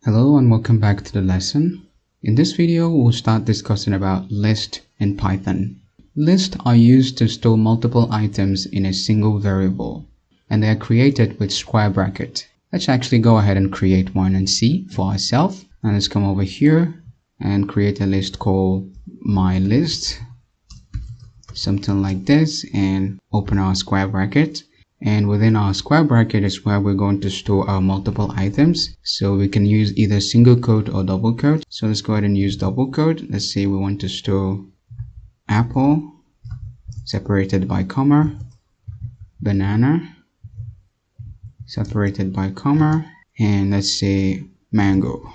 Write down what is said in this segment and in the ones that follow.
Hello and welcome back to the lesson. In this video, we'll start discussing about lists in Python. Lists are used to store multiple items in a single variable, and they are created with square bracket. Let's actually go ahead and create one and see for ourselves. And let's come over here and create a list called my list, something like this, and open our square bracket. And within our square bracket is where we're going to store our multiple items. So we can use either single quote or double quote. So let's go ahead and use double quote. Let's say we want to store apple separated by comma, banana separated by comma, and let's say mango,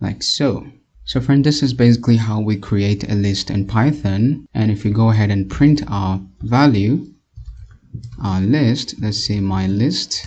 like so. So friend, this is basically how we create a list in Python. And if we go ahead and print our value, our list, let's say my list,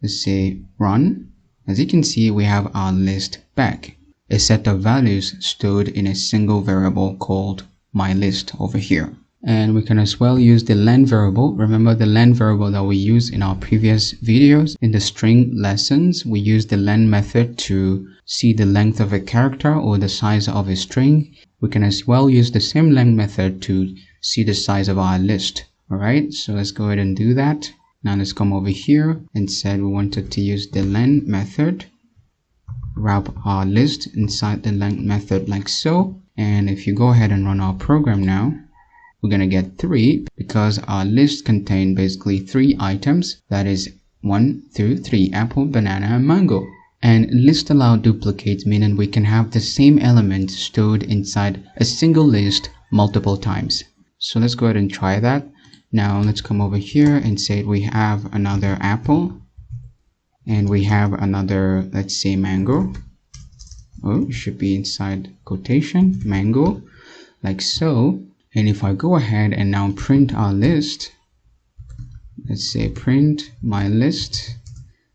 let's say run, as you can see we have our list back, a set of values stored in a single variable called my list over here. And we can as well use the len variable. Remember the len variable that we used in our previous videos. In the string lessons, we use the len method to see the length of a character or the size of a string. We can as well use the same len method to see the size of our list. Alright, so let's go ahead and do that. Now let's come over here and said we wanted to use the len method, wrap our list inside the len method like so. And if you go ahead and run our program now, we're going to get 3 because our list contained basically 3 items, that is 1 through 3, apple, banana, and mango. And list allow duplicate, meaning we can have the same element stored inside a single list multiple times. So let's go ahead and try that. Now let's come over here and say we have another apple and we have another, let's say mango. Oh, it should be inside quotation, mango, like so. And if I go ahead and now print our list, let's say print my list,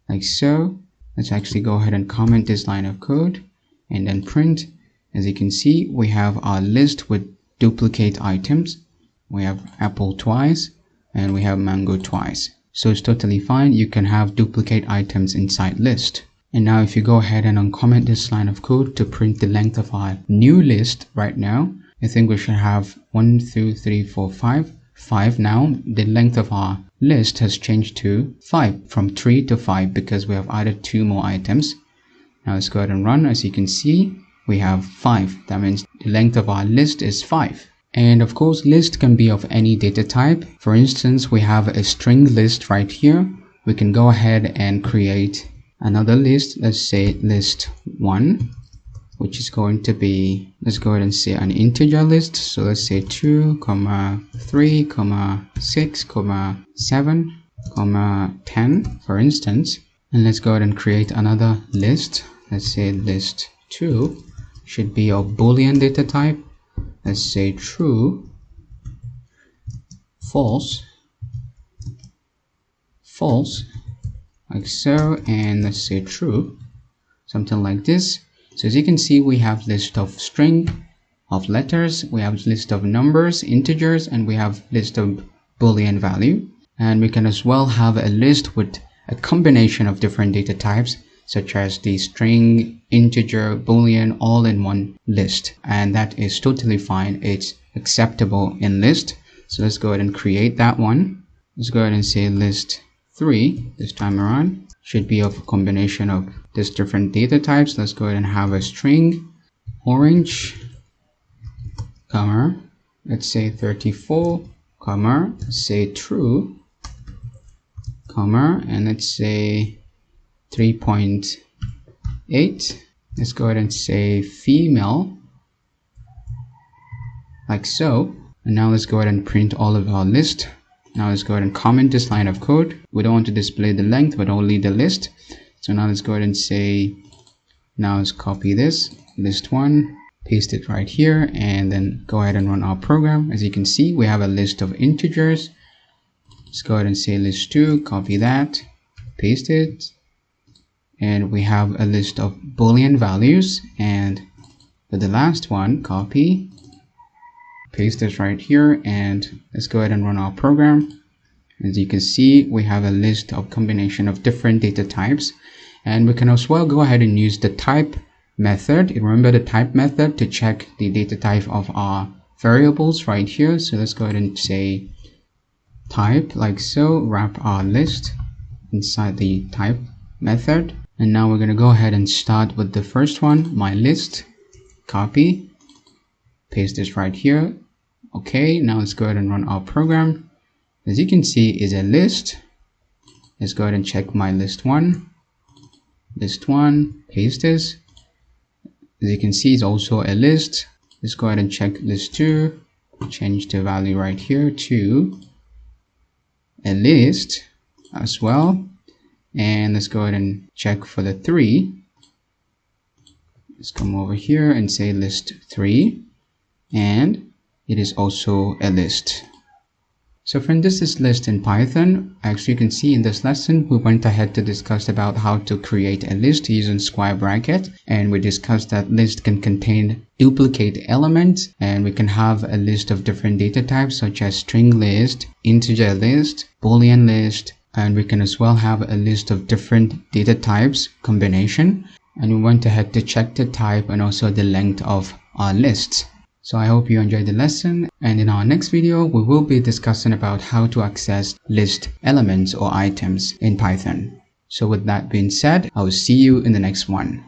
like so. Let's actually go ahead and comment this line of code and then print. As you can see, we have our list with duplicate items. We have apple twice and we have mango twice. So it's totally fine. You can have duplicate items inside list. And now if you go ahead and uncomment this line of code to print the length of our new list right now, I think we should have 1, 2, 3, 4, 5. 5 now. The length of our list has changed to 5 from 3 to 5 because we have added 2 more items. Now let's go ahead and run. As you can see, we have 5. That means the length of our list is 5. And of course, list can be of any data type. For instance, we have a string list right here. We can go ahead and create another list. Let's say list 1, which is going to be, let's go ahead and say an integer list. So let's say 2, 3, 6, 7, 10, for instance. And let's go ahead and create another list. Let's say list 2 should be of Boolean data type. Let's say true, false, false, like so, and let's say true, something like this. So as you can see, we have list of string of letters, we have list of numbers, integers, and we have list of Boolean value. And we can as well have a list with a combination of different data types, such as the string, integer, Boolean, all in one list. And that is totally fine. It's acceptable in list. So let's go ahead and create that one. Let's go ahead and say list 3 this time around. Should be of a combination of these different data types. Let's go ahead and have a string, orange, comma, let's say 34, comma, say true, comma, and let's say 3.8. Let's go ahead and say female, like so. And now let's go ahead and print all of our list. Now let's go ahead and comment this line of code. We don't want to display the length, but only the list. So now let's go ahead and say, now let's copy this, list 1, paste it right here, and then go ahead and run our program. As you can see, we have a list of integers. Let's go ahead and say list 2, copy that, paste it. And we have a list of Boolean values, and for the last one, copy, paste this right here, and let's go ahead and run our program. As you can see, we have a list of combination of different data types, And we can as well go ahead and use the type method. Remember the type method to check the data type of our variables right here. So let's go ahead and say type like so, wrap our list inside the type method. And now we're going to go ahead and start with the first one, my list, copy, paste this right here. Okay, now let's go ahead and run our program. As you can see, is a list. Let's go ahead and check my list one, paste this. As you can see, it's also a list. Let's go ahead and check list 2, change the value right here to a list as well. And let's go ahead and check for the 3. Let's come over here and say list 3, and it is also a list. So friend, this is list in Python. As you can see in this lesson, we went ahead to discuss about how to create a list using square bracket, and we discussed that list can contain duplicate elements, and we can have a list of different data types such as string list, integer list, boolean list, and we can as well have a list of different data types combination. And we went ahead to check the type and also the length of our lists. So I hope you enjoyed the lesson, and in our next video we will be discussing about how to access list elements or items in Python. So with that being said, I will see you in the next one.